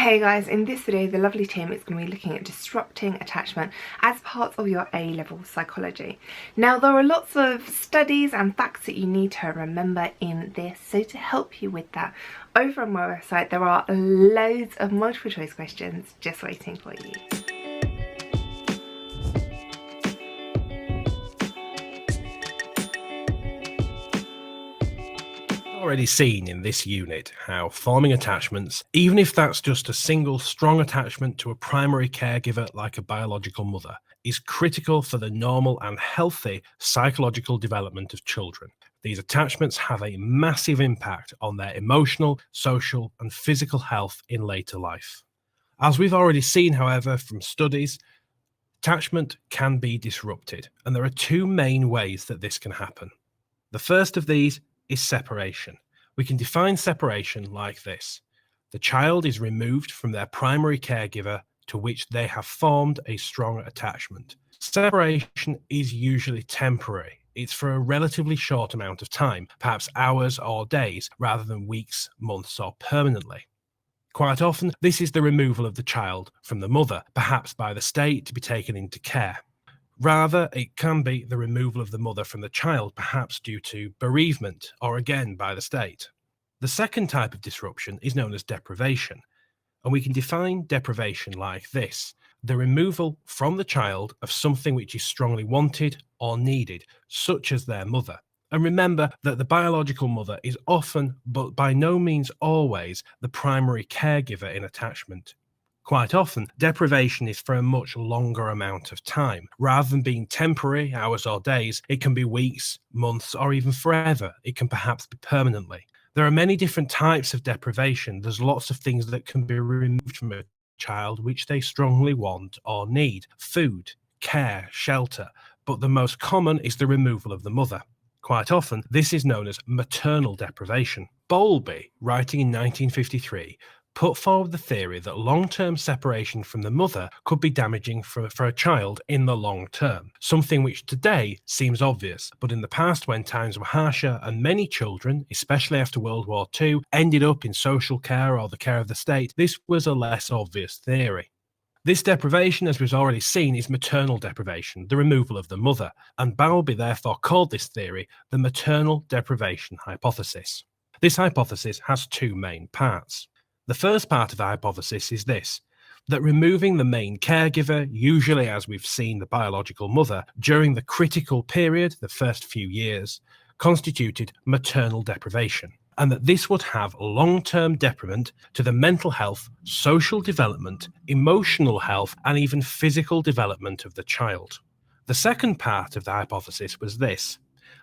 Hey guys, in this video the lovely team is going to be looking at disrupting attachment as part of your A-level psychology. Now there are lots of studies and facts that you need to remember in this, so to help you with that, over on my website there are loads of multiple choice questions just waiting for you. Already seen in this unit how forming attachments, even if that's just a single strong attachment to a primary caregiver like a biological mother, is critical for the normal and healthy psychological development of children. These attachments have a massive impact on their emotional, social, and physical health in later life. As we've already seen, however, from studies, attachment can be disrupted, and there are two main ways that this can happen. The first of these is separation. We can define separation like this. The child is removed from their primary caregiver to which they have formed a strong attachment. Separation is usually temporary. It's for a relatively short amount of time, perhaps hours or days, rather than weeks, months, or permanently. Quite often, this is the removal of the child from the mother, perhaps by the state to be taken into care. Rather, it can be the removal of the mother from the child, perhaps due to bereavement, or again by the state. The second type of disruption is known as deprivation, and we can define deprivation like this: the removal from the child of something which is strongly wanted or needed, such as their mother. And remember that the biological mother is often, but by no means always, the primary caregiver in attachment. Quite often, deprivation is for a much longer amount of time. Rather than being temporary, hours or days, it can be weeks, months, or even forever. It can perhaps be permanently. There are many different types of deprivation. There's lots of things that can be removed from a child which they strongly want or need: food, care, shelter. But the most common is the removal of the mother. Quite often, this is known as maternal deprivation. Bowlby, writing in 1953, put forward the theory that long-term separation from the mother could be damaging for a child in the long term, something which today seems obvious, but in the past, when times were harsher and many children, especially after World War II, ended up in social care or the care of the state, this was a less obvious theory. This deprivation, as we've already seen, is maternal deprivation, the removal of the mother, and Bowlby therefore called this theory the maternal deprivation hypothesis. This hypothesis has two main parts. The first part of the hypothesis is this: that removing the main caregiver, usually as we've seen the biological mother, during the critical period, the first few years, constituted maternal deprivation, and that this would have long-term detriment to the mental health, social development, emotional health, and even physical development of the child. The second part of the hypothesis was this: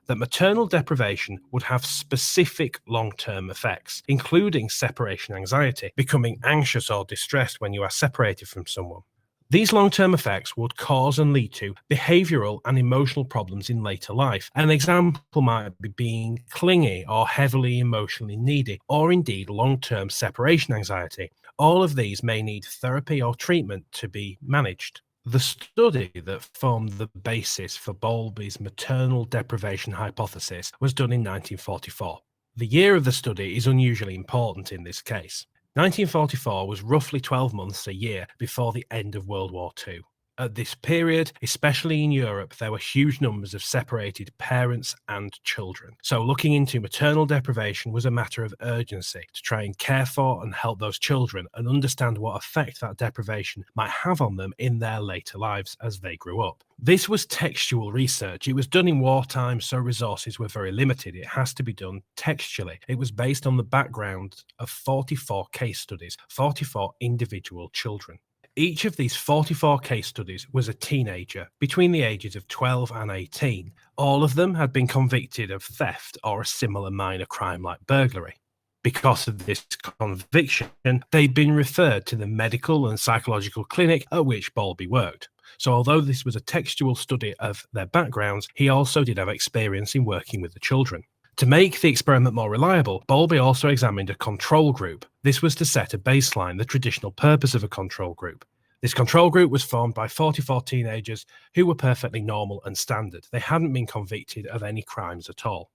that maternal deprivation would have specific long-term effects, including separation anxiety, becoming anxious or distressed when you are separated from someone. These long-term effects would cause and lead to behavioural and emotional problems in later life. An example might be being clingy or heavily emotionally needy, or indeed long-term separation anxiety. All of these may need therapy or treatment to be managed. The study that formed the basis for Bowlby's maternal deprivation hypothesis was done in 1944. The year of the study is unusually important in this case. 1944 was roughly 12 months a year before the end of World War II. At this period, especially in Europe, there were huge numbers of separated parents and children. So looking into maternal deprivation was a matter of urgency to try and care for and help those children and understand what effect that deprivation might have on them in their later lives as they grew up. This was textual research. It was done in wartime, so resources were very limited. It has to be done textually. It was based on the background of 44 case studies, 44 individual children. Each of these 44 case studies was a teenager between the ages of 12 and 18. All of them had been convicted of theft or a similar minor crime like burglary. Because of this conviction, they'd been referred to the medical and psychological clinic at which Bowlby worked. So although this was a textual study of their backgrounds, he also did have experience in working with the children. To make the experiment more reliable, Bowlby also examined a control group. This was to set a baseline, the traditional purpose of a control group. This control group was formed by 44 teenagers who were perfectly normal and standard. They hadn't been convicted of any crimes at all.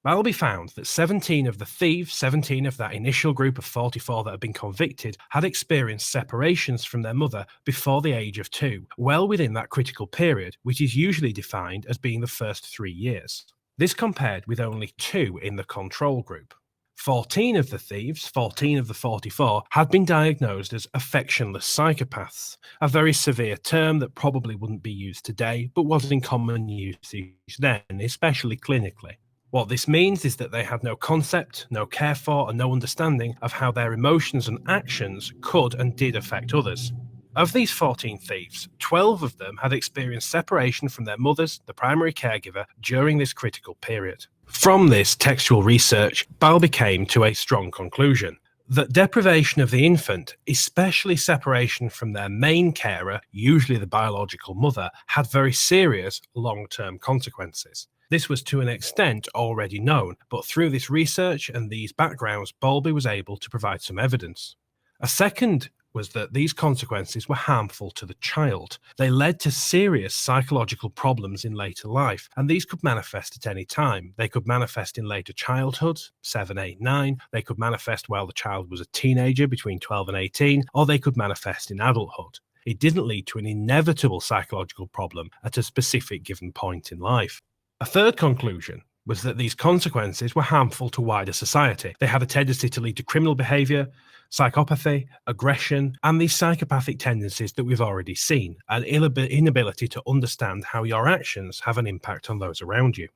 Bowlby found that 17 of the thieves, 17 of that initial group of 44 that had been convicted, had experienced separations from their mother before the age of 2, well within that critical period, which is usually defined as being the first 3 years. This compared with only 2 in the control group. 14 of the thieves, 14 of the 44, had been diagnosed as affectionless psychopaths, a very severe term that probably wouldn't be used today, but was in common usage then, especially clinically. What this means is that they had no concept, no care for, and no understanding of how their emotions and actions could and did affect others. Of these 14 thieves, 12 of them had experienced separation from their mothers, the primary caregiver, during this critical period. From this textual research, Bowlby came to a strong conclusion that deprivation of the infant, especially separation from their main carer, usually the biological mother, had very serious long-term consequences. This was to an extent already known, but through this research and these backgrounds, Bowlby was able to provide some evidence. A second was that these consequences were harmful to the child. They led to serious psychological problems in later life, and these could manifest at any time. They could manifest in later childhood, 7, 8, 9. They could manifest while the child was a teenager between 12 and 18, or they could manifest in adulthood. It didn't lead to an inevitable psychological problem at a specific given point in life. A third conclusion was that these consequences were harmful to wider society. They had a tendency to lead to criminal behaviour, psychopathy, aggression, and these psychopathic tendencies that we've already seen, an inability to understand how your actions have an impact on those around you.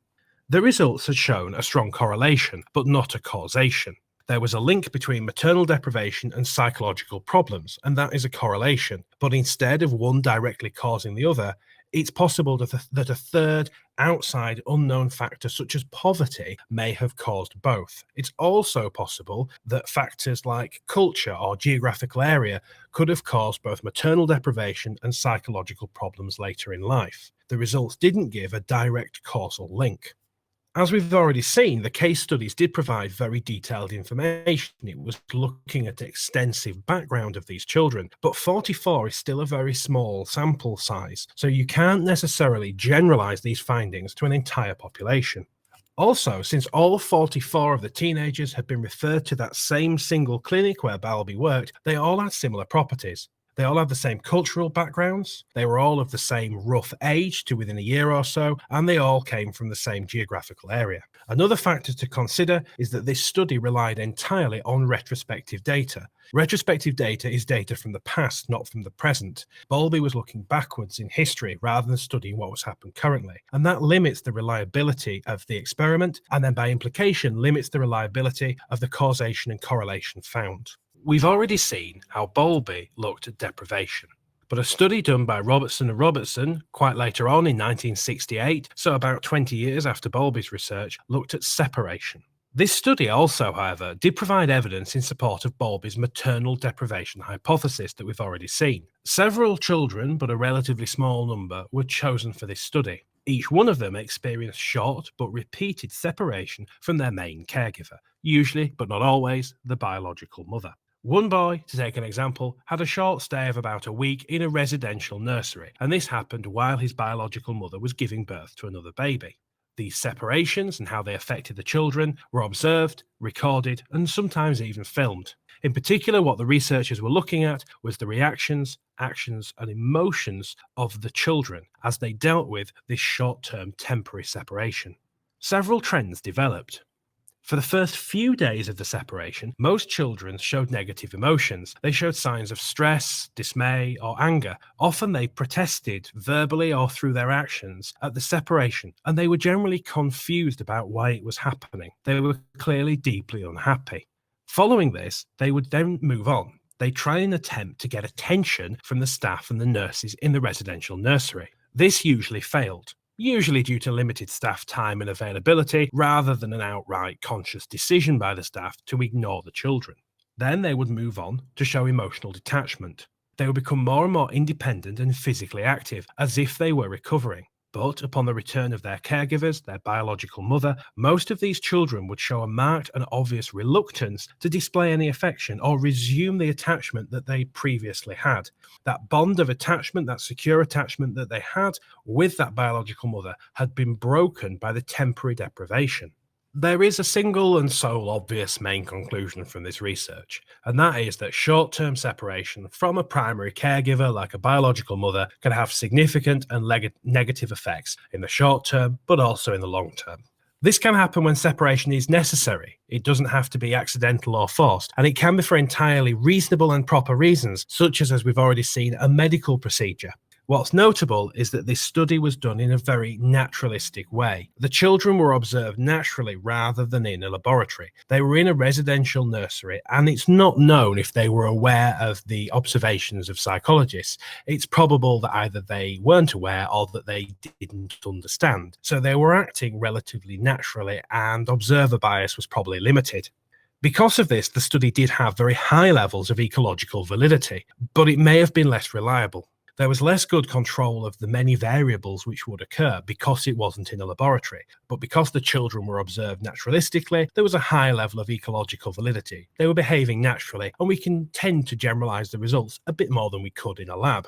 The results had shown a strong correlation, but not a causation. There was a link between maternal deprivation and psychological problems, and that is a correlation. But instead of one directly causing the other, it's possible that a third, outside, unknown factor such as poverty may have caused both. It's also possible that factors like culture or geographical area could have caused both maternal deprivation and psychological problems later in life. The results didn't give a direct causal link. As we've already seen, the case studies did provide very detailed information. It was looking at extensive background of these children, but 44 is still a very small sample size, so you can't necessarily generalize these findings to an entire population. Also, since all 44 of the teenagers had been referred to that same single clinic where Bowlby worked, they all had similar properties. They all had the same cultural backgrounds, they were all of the same rough age to within a year or so, and they all came from the same geographical area. Another factor to consider is that this study relied entirely on retrospective data. Retrospective data is data from the past, not from the present. Bowlby was looking backwards in history rather than studying what was happening currently, and that limits the reliability of the experiment, and then by implication limits the reliability of the causation and correlation found. We've already seen how Bowlby looked at deprivation, but a study done by Robertson and Robertson quite later on in 1968, so about 20 years after Bowlby's research, looked at separation. This study also, however, did provide evidence in support of Bowlby's maternal deprivation hypothesis that we've already seen. Several children, but a relatively small number, were chosen for this study. Each one of them experienced short but repeated separation from their main caregiver, usually, but not always, the biological mother. One boy, to take an example, had a short stay of about a week in a residential nursery, and this happened while his biological mother was giving birth to another baby. These separations and how they affected the children were observed, recorded, and sometimes even filmed. In particular, what the researchers were looking at was the reactions, actions, and emotions of the children as they dealt with this short-term temporary separation. Several trends developed. For the first few days of the separation, most children showed negative emotions. They showed signs of stress, dismay, or anger. Often they protested verbally or through their actions at the separation, and they were generally confused about why it was happening. They were clearly deeply unhappy. Following this, they would then move on. They'd try and attempt to get attention from the staff and the nurses in the residential nursery. This usually failed, usually due to limited staff time and availability, rather than an outright conscious decision by the staff to ignore the children. Then they would move on to show emotional detachment. They would become more and more independent and physically active, as if they were recovering. But upon the return of their caregivers, their biological mother, most of these children would show a marked and obvious reluctance to display any affection or resume the attachment that they previously had. That bond of attachment, that secure attachment that they had with that biological mother, had been broken by the temporary deprivation. There is a single and sole obvious main conclusion from this research, and that is that short-term separation from a primary caregiver like a biological mother can have significant and negative effects in the short term, but also in the long term. This can happen when separation is necessary. It doesn't have to be accidental or forced, and it can be for entirely reasonable and proper reasons, such as we've already seen, a medical procedure. What's notable is that this study was done in a very naturalistic way. The children were observed naturally rather than in a laboratory. They were in a residential nursery, and it's not known if they were aware of the observations of psychologists. It's probable that either they weren't aware or that they didn't understand. So they were acting relatively naturally, and observer bias was probably limited. Because of this, the study did have very high levels of ecological validity, but it may have been less reliable. There was less good control of the many variables which would occur because it wasn't in a laboratory. But because the children were observed naturalistically, there was a high level of ecological validity. They were behaving naturally, and we can tend to generalize the results a bit more than we could in a lab.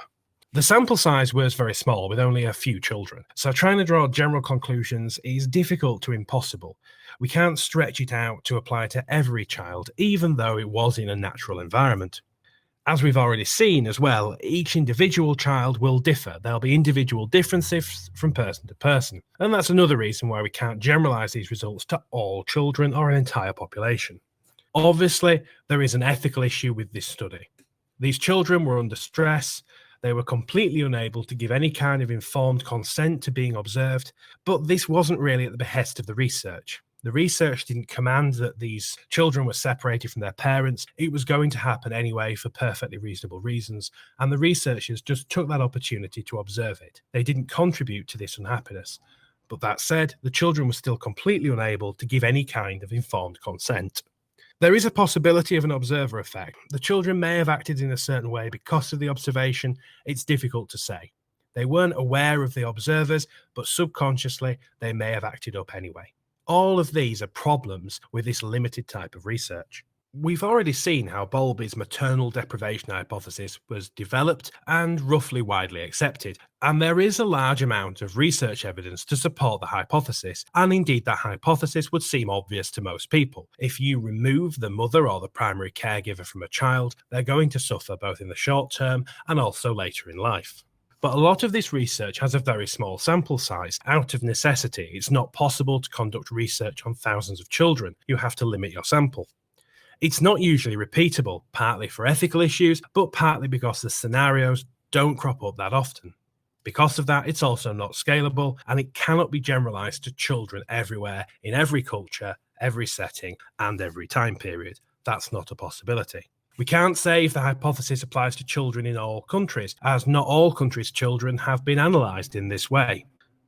The sample size was very small, with only a few children, so trying to draw general conclusions is difficult to impossible. We can't stretch it out to apply to every child, even though it was in a natural environment. As we've already seen as well, each individual child will differ. There'll be individual differences from person to person. And that's another reason why we can't generalize these results to all children or an entire population. Obviously, there is an ethical issue with this study. These children were under stress. They were completely unable to give any kind of informed consent to being observed, but this wasn't really at the behest of the research. The research didn't command that these children were separated from their parents. It was going to happen anyway for perfectly reasonable reasons, and the researchers just took that opportunity to observe it. They didn't contribute to this unhappiness. But that said, the children were still completely unable to give any kind of informed consent. There is a possibility of an observer effect. The children may have acted in a certain way because of the observation. It's difficult to say. They weren't aware of the observers, but subconsciously they may have acted up anyway. All of these are problems with this limited type of research. We've already seen how Bowlby's maternal deprivation hypothesis was developed and roughly widely accepted, and there is a large amount of research evidence to support the hypothesis, and indeed that hypothesis would seem obvious to most people. If you remove the mother or the primary caregiver from a child, they're going to suffer both in the short term and also later in life. But a lot of this research has a very small sample size. Out of necessity, it's not possible to conduct research on thousands of children. You have to limit your sample. It's not usually repeatable, partly for ethical issues, but partly because the scenarios don't crop up that often. Because of that, it's also not scalable, and it cannot be generalized to children everywhere, in every culture, every setting, and every time period. That's not a possibility. We can't say if the hypothesis applies to children in all countries, as not all countries' children have been analysed in this way.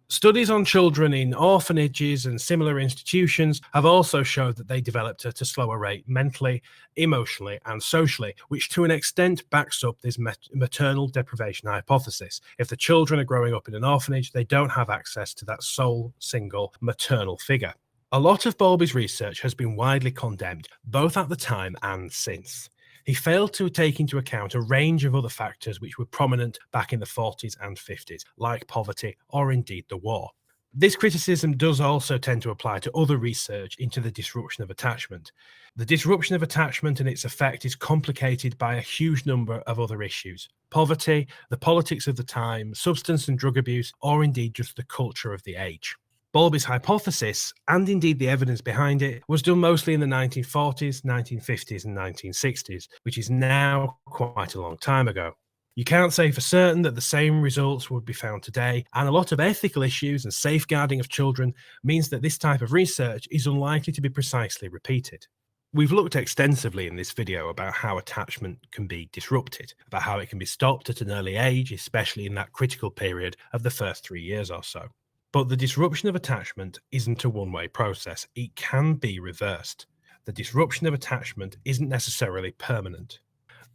Studies on children in orphanages and similar institutions have also showed that they developed at a slower rate mentally, emotionally, and socially, which to an extent backs up this maternal deprivation hypothesis. If the children are growing up in an orphanage, they don't have access to that sole, single maternal figure. A lot of Bowlby's research has been widely condemned, both at the time and since. He failed to take into account a range of other factors which were prominent back in the 40s and 50s, like poverty or indeed the war. This criticism does also tend to apply to other research into the disruption of attachment. The disruption of attachment and its effect is complicated by a huge number of other issues: poverty, the politics of the time, substance and drug abuse, or indeed just the culture of the age. Bowlby's hypothesis, and indeed the evidence behind it, was done mostly in the 1940s, 1950s and 1960s, which is now quite a long time ago. You can't say for certain that the same results would be found today, and a lot of ethical issues and safeguarding of children means that this type of research is unlikely to be precisely repeated. We've looked extensively in this video about how attachment can be disrupted, about how it can be stopped at an early age, especially in that critical period of the first 3 years or so. But the disruption of attachment isn't a one-way process. It can be reversed. The disruption of attachment isn't necessarily permanent.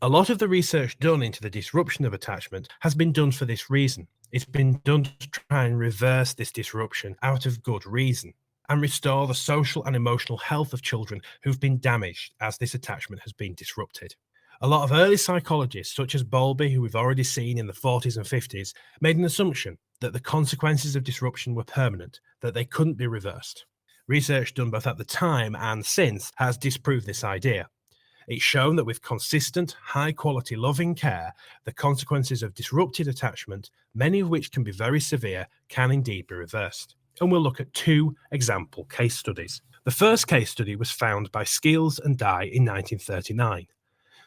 A lot of the research done into the disruption of attachment has been done for this reason. It's been done to try and reverse this disruption out of good reason and restore the social and emotional health of children who've been damaged as this attachment has been disrupted. A lot of early psychologists, such as Bowlby, who we've already seen in the 40s and 50s, made an assumption that the consequences of disruption were permanent, that they couldn't be reversed. Research done both at the time and since has disproved this idea. It's shown that with consistent, high-quality loving care, the consequences of disrupted attachment, many of which can be very severe, can indeed be reversed. And we'll look at 2 example case studies. The first case study was found by Skeels and Dye in 1939.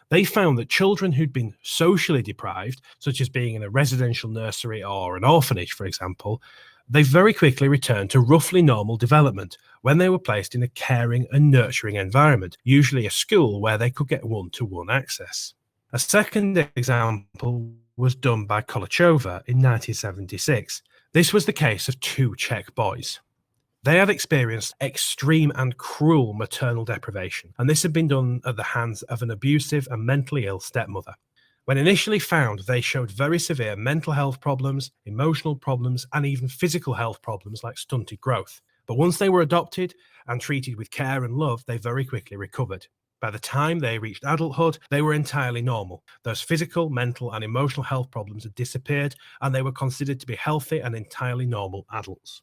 They found that children who'd been socially deprived, such as being in a residential nursery or an orphanage, for example, they very quickly returned to roughly normal development when they were placed in a caring and nurturing environment, usually a school where they could get one-to-one access. A second example was done by Kolachova in 1976. This was the case of 2 Czech boys. They had experienced extreme and cruel maternal deprivation, and this had been done at the hands of an abusive and mentally ill stepmother. When initially found, they showed very severe mental health problems, emotional problems, and even physical health problems like stunted growth. But once they were adopted and treated with care and love, they very quickly recovered. By the time they reached adulthood, they were entirely normal. Those physical, mental, and emotional health problems had disappeared, and they were considered to be healthy and entirely normal adults.